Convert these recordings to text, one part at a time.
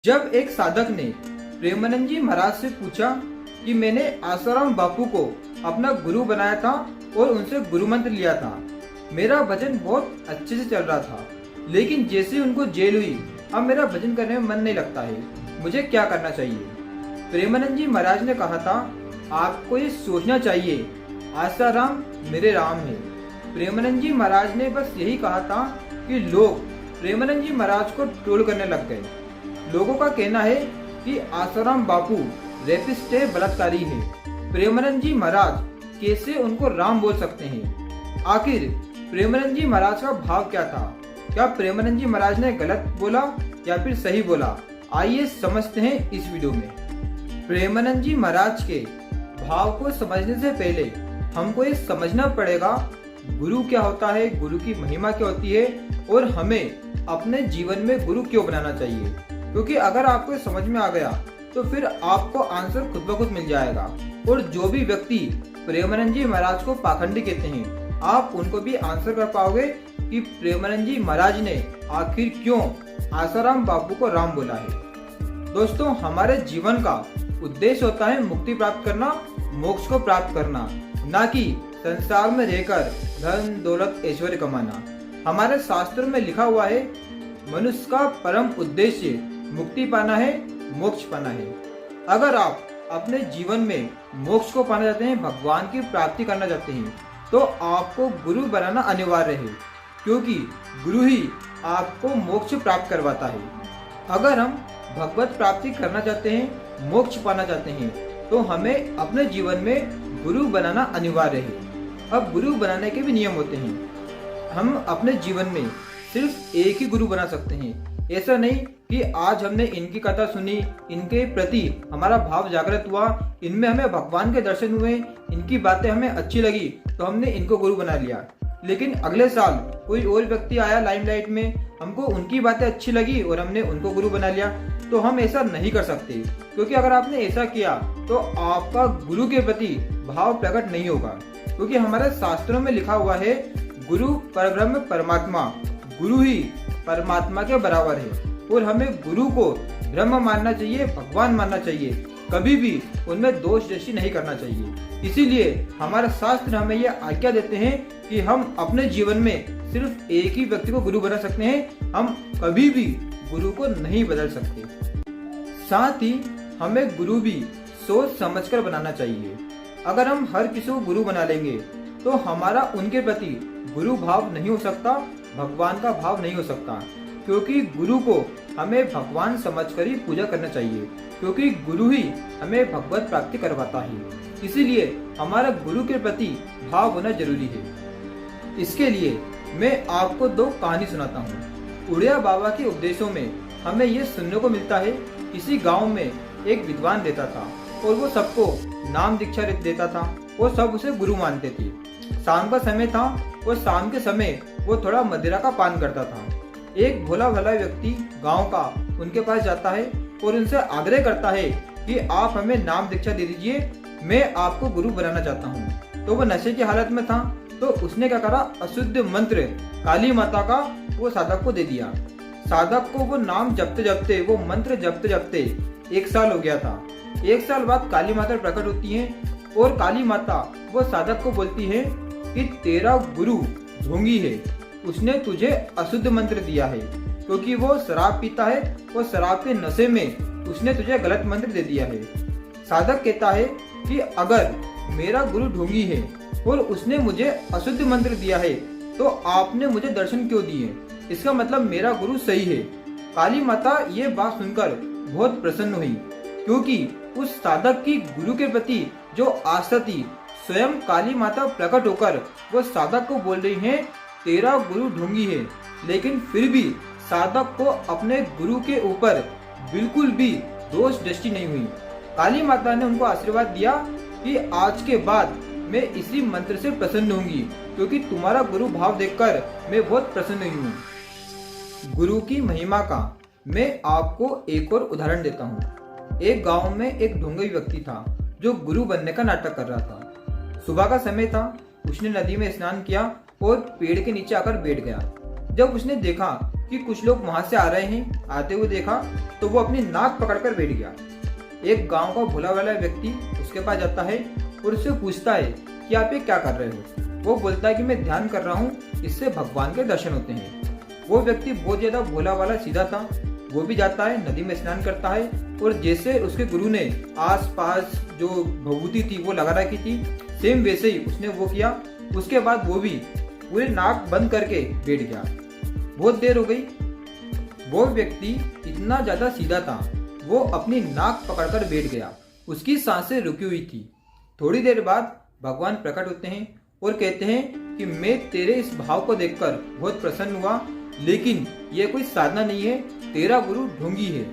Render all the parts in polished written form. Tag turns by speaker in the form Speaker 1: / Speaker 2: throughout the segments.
Speaker 1: जब एक साधक ने प्रेमानंद जी महाराज से पूछा कि मैंने आसाराम बापू को अपना गुरु बनाया था और उनसे गुरु मंत्र लिया था, मेरा भजन बहुत अच्छे से चल रहा था, लेकिन जैसे ही उनको जेल हुई अब मेरा भजन करने में मन नहीं लगता है, मुझे क्या करना चाहिए। प्रेमानंद जी महाराज ने कहा था, आपको ये सोचना चाहिए, आसाराम मेरे राम है। प्रेमानंद जी महाराज ने बस यही कहा था कि लोग प्रेमानंद जी महाराज को ट्रोल करने लग गए। लोगों का कहना है कि आसाराम बापू रेपिस्ट है, बलात्कारी है। प्रेमानंद जी महाराज कैसे उनको राम बोल सकते हैं? आखिर प्रेमानंद जी महाराज का भाव क्या था? क्या प्रेमानंद जी महाराज ने गलत बोला या फिर सही बोला? आइए समझते हैं इस वीडियो में। प्रेमानंद जी महाराज के भाव को समझने से पहले हमको ये समझना पड़ेगा गुरु क्या होता है, गुरु की महिमा क्या होती है और हमें अपने जीवन में गुरु क्यों बनाना चाहिए। क्योंकि अगर आपको समझ में आ गया तो फिर आपको आंसर खुद ब खुद मिल जाएगा। और जो भी व्यक्ति प्रेमानंद जी महाराज को पाखंडी कहते हैं, आप उनको भी आंसर कर पाओगे कि प्रेमानंद जी महाराज ने आखिर क्यों आसाराम बापू को राम बोला है। दोस्तों, हमारे जीवन का उद्देश्य होता है मुक्ति प्राप्त करना, मोक्ष को प्राप्त करना, ना कि संसार में रहकर धन दौलत ऐश्वर्य कमाना। हमारे शास्त्रों में लिखा हुआ है, मनुष्य का परम उद्देश्य मुक्ति पाना है, मोक्ष पाना है। अगर आप अपने जीवन में मोक्ष को पाना चाहते हैं, भगवान की प्राप्ति करना चाहते हैं, तो आपको गुरु बनाना अनिवार्य है, क्योंकि गुरु ही आपको मोक्ष प्राप्त करवाता है। अगर हम भगवत प्राप्ति करना चाहते हैं, मोक्ष पाना चाहते हैं, तो हमें अपने जीवन में गुरु बनाना अनिवार्य है। अब गुरु बनाने के भी नियम होते हैं। हम अपने जीवन में सिर्फ एक ही गुरु बना सकते हैं। ऐसा नहीं कि आज हमने इनकी कथा सुनी, इनके प्रति हमारा भाव जागृत हुआ, इनमें हमें भगवान के दर्शन हुए, इनकी बातें हमें अच्छी लगी तो हमने इनको गुरु बना लिया। लेकिन अगले साल कोई और व्यक्ति आया लाइमलाइट में, हमको उनकी बातें अच्छी लगी और हमने उनको गुरु बना लिया। तो हम ऐसा नहीं कर सकते, क्योंकि अगर आपने ऐसा किया तो आपका गुरु के प्रति भाव प्रकट नहीं होगा। क्योंकि हमारे शास्त्रों में लिखा हुआ है, गुरु परब्रह्म परमात्मा, गुरु ही परमात्मा के बराबर है। और हमें गुरु को ब्रह्म मानना चाहिए, भगवान मानना चाहिए, कभी भी उनमें दोष दृष्टि नहीं करना चाहिए। इसीलिए हमारे शास्त्र हमें यह आज्ञा देते हैं कि हम अपने जीवन में सिर्फ एक ही व्यक्ति को गुरु बना सकते हैं, हम कभी भी गुरु को नहीं बदल सकते। साथ ही हमें गुरु भी सोच समझकर बनाना चाहिए। अगर हम हर किसी को गुरु बना लेंगे तो हमारा उनके प्रति गुरु भाव नहीं हो सकता, भगवान का भाव नहीं हो सकता। क्योंकि गुरु को हमें भगवान समझकर ही पूजा करना चाहिए, क्योंकि गुरु ही हमें भगवत प्राप्ति करवाता है। इसीलिए हमारा गुरु के प्रति भाव होना जरूरी है। इसके लिए मैं आपको दो कहानी सुनाता हूँ। उड़िया बाबा के उपदेशों में हमें यह सुनने को मिलता है, किसी गांव में एक विद्वान रहता था और वो सबको नाम दीक्षा देता था और सब उसे गुरु मानते थे। शाम का समय था और शाम के समय वो थोड़ा मदिरा का पान करता था। एक भोला भला व्यक्ति गांव का उनके पास जाता है और उनसे आग्रह करता है कि आप हमें नाम दीक्षा दे दीजिए, मैं आपको गुरु बनाना चाहता हूँ। तो वो नशे की हालत में था, तो उसने क्या करा, अशुद्ध मंत्र काली माता का वो साधक को दे दिया। साधक को वो नाम जपते जपते, वो मंत्र जपते जपते 1 साल हो गया था। 1 साल बाद काली माता प्रकट होती है और काली माता वो साधक को बोलती है कि तेरा गुरु ढोंगी है, उसने तुझे अशुद्ध मंत्र दिया है, क्योंकि वो शराब पीता है और शराब के नशे में उसने तुझे गलत मंत्र दे दिया है। साधक कहता है कि अगर मेरा गुरु ढोंगी है और उसने मुझे अशुद्ध मंत्र दिया है तो आपने मुझे दर्शन क्यों दिए, इसका मतलब मेरा गुरु सही है। काली माता ये बात सुनकर बहुत प्रसन्न हुई, क्योंकि उस साधक की गुरु के प्रति जो आस्था थी, स्वयं काली माता प्रकट होकर वो साधक को बोल रही है तेरा गुरु ढोंगी है। लेकिन फिर भी साधक को अपने गुरु के ऊपर बिल्कुल भी दोष दृष्टि नहीं हुई। काली माता ने उनको आशीर्वाद दिया कि आज के बाद मैं इसी मंत्र से प्रसन्न होंगी, क्योंकि तुम्हारा गुरु भाव देखकर मैं बहुत प्रसन्न हुई हूँ। गुरु की महिमा का मैं आपको एक और उदाहरण देता हूँ। एक गांव में एक ढोंगी व्यक्ति था जो गुरु बनने का नाटक कर रहा था। सुबह का समय था, उसने नदी में स्नान किया और पेड़ के नीचे आकर बैठ गया। जब उसने देखा कि कुछ लोग वहां से आ रहे हैं। आते हुए देखा तो वो अपनी नाक पकड़कर बैठ गया। एक गांव का भोला वाला व्यक्ति उसके पास जाता है और उससे पूछता है कि आप ये क्या कर रहे हो। वो बोलता है कि मैं ध्यान कर रहा हूँ, इससे भगवान के दर्शन होते हैं। वो व्यक्ति बहुत ज्यादा भोला वाला सीधा था। वो भी जाता है, नदी में स्नान करता है और जैसे उसके गुरु ने आस पास जो भभूति थी वो लगा रखी थी, सेम वैसे ही उसने वो किया। उसके बाद वो भी पूरी नाक बंद करके बैठ गया। बहुत देर हो गई। वो व्यक्ति इतना ज्यादा सीधा था, वो अपनी नाक पकड़कर बैठ गया। उसकी सांसें रुकी हुई थी। थोड़ी देर बाद भगवान प्रकट होते हैं और कहते हैं कि मैं तेरे इस भाव को देखकर बहुत प्रसन्न हुआ, लेकिन यह कोई साधना नहीं है, तेरा गुरु ढोंगी है।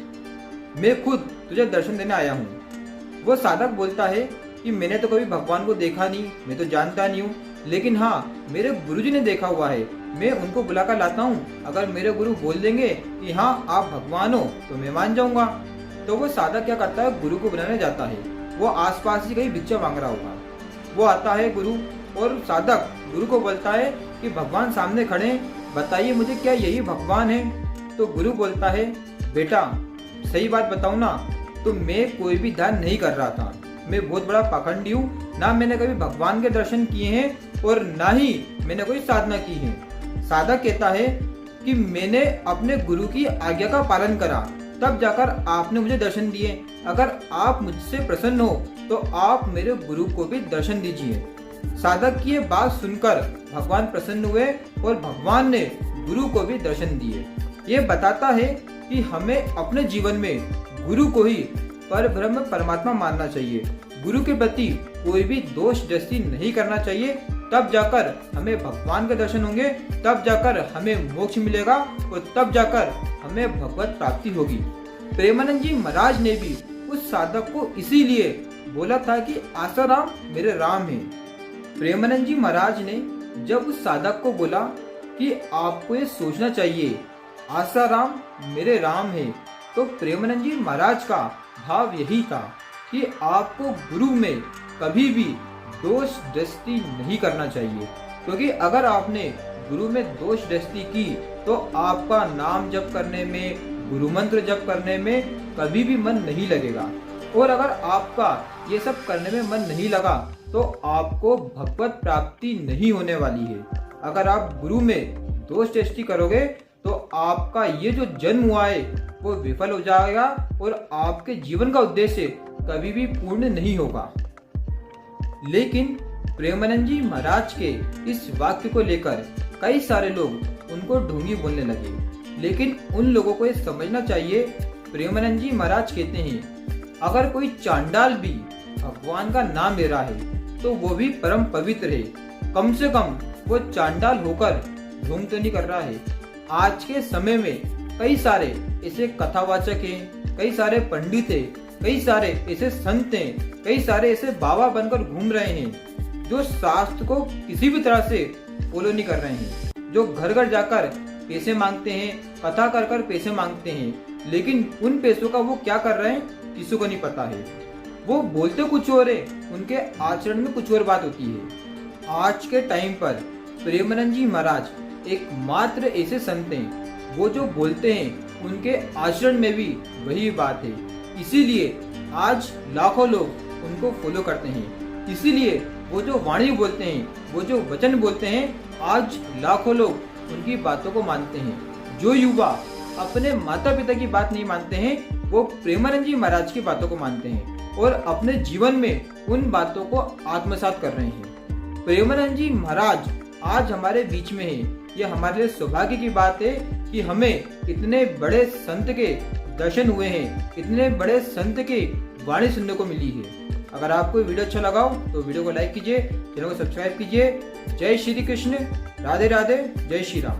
Speaker 1: मैं खुद तुझे दर्शन देने आया हूँ। वो साधक बोलता है कि मैंने तो कभी भगवान को देखा नहीं, मैं तो जानता नहीं हूँ, लेकिन हाँ मेरे गुरुजी ने देखा हुआ है, मैं उनको बुलाकर लाता हूँ। अगर मेरे गुरु बोल देंगे कि हाँ आप भगवान हो तो मैं मान जाऊंगा। तो वो साधक क्या करता है, गुरु को बुलाने जाता है। वो आसपास ही कहीं भिक्षा मांग रहा होगा। वो आता है गुरु, और साधक गुरु को बोलता है कि भगवान सामने खड़े हैं, बताइए मुझे क्या यही भगवान है। तो गुरु बोलता है, बेटा सही बात बताऊं ना तो मैं कोई भी ध्यान नहीं कर रहा था, मैं बहुत बड़ा पाखंडी हूँ, ना मैंने कभी भगवान के दर्शन किए हैं और ना ही मैंने कोई साधना की है। साधक कहता है कि मैंने अपने गुरु की आज्ञा का पालन करा, तब जाकर आपने मुझे दर्शन दिए। अगर आप मुझसे प्रसन्न हो तो आप मेरे गुरु को भी दर्शन दीजिए। साधक की ये बात सुनकर भगवान प्रसन्न हुए और भगवान ने गुरु को भी दर्शन दिए। ये बताता है कि हमें अपने जीवन में गुरु को ही परब्रह्म परमात्मा मानना चाहिए। गुरु के प्रति कोई भी दोष दृष्टि नहीं करना चाहिए, तब जाकर हमें भगवान के दर्शन होंगे, तब जाकर हमें मोक्ष मिलेगा और तब जाकर हमें भगवत प्राप्ति होगी। प्रेमानंद जी महाराज ने भी उस साधक को इसीलिए बोला था कि आसाराम मेरे राम है। प्रेमानंद जी महाराज ने जब उस साधक को बोला कि आपको ये सोचना चाहिए आसाराम मेरे राम है, तो प्रेमानंद जी महाराज का भाव यही था कि आपको गुरु में कभी भी दोष दृष्टि नहीं करना चाहिए, क्योंकि अगर आपने गुरु में दोष दृष्टि की तो आपका नाम जप करने में, गुरु मंत्र जप करने में कभी भी मन नहीं लगेगा। और अगर आपका ये सब करने में मन नहीं लगा तो आपको भगवत प्राप्ति नहीं होने वाली है। अगर आप गुरु में दोष दृष्टि करोगे तो आपका ये जो जन्म हुआ है वो विफल हो जाएगा और आपके जीवन का उद्देश्य कभी भी पूर्ण नहीं होगा। लेकिन प्रेमानंद जी महाराज के इस वाक्य को लेकर कई सारे लोग उनको ढोंगी बोलने लगे, लेकिन उन लोगों को ये समझना चाहिए, प्रेमानंद जी महाराज कहते हैं अगर कोई चांडाल भी भगवान का नाम ले रहा है तो वो भी परम पवित्र है। कम से कम वो चांडाल होकर ढोंग तो नहीं कर रहा है। आज के समय में कई सारे ऐसे कथावाचक हैं, कई सारे पंडित हैं, कई सारे ऐसे संत हैं, कई सारे ऐसे बाबा बनकर घूम रहे हैं जो शास्त्र को किसी भी तरह से फॉलो नहीं कर रहे हैं, जो घर घर जाकर पैसे मांगते हैं, कथा कर कर पैसे मांगते हैं, लेकिन उन पैसों का वो क्या कर रहे हैं किसी को नहीं पता है। वो बोलते कुछ और है, उनके आचरण में कुछ और बात होती है। आज के टाइम पर प्रेमानंद जी महाराज एकमात्र ऐसे संत हैं, वो जो बोलते हैं उनके आचरण में भी वही बात है। इसीलिए आज लाखों लोग उनको फॉलो करते हैं। इसीलिए वो जो वाणी बोलते हैं, वो जो वचन बोलते हैं, आज लाखों लोग उनकी बातों को मानते हैं। जो युवा अपने माता पिता की बात नहीं मानते हैं वो प्रेमानंद जी महाराज की बातों को मानते हैं और अपने जीवन में उन बातों को आत्मसात कर रहे हैं। प्रेमानंद जी महाराज आज हमारे बीच में है। यह हमारे लिए सौभाग्य की बात है कि हमें इतने बड़े संत के दर्शन हुए हैं, इतने बड़े संत की वाणी सुनने को मिली है। अगर आपको वीडियो अच्छा लगा हो तो वीडियो को लाइक कीजिए, चैनल को सब्सक्राइब कीजिए। जय श्री कृष्ण, राधे राधे, जय श्री राम।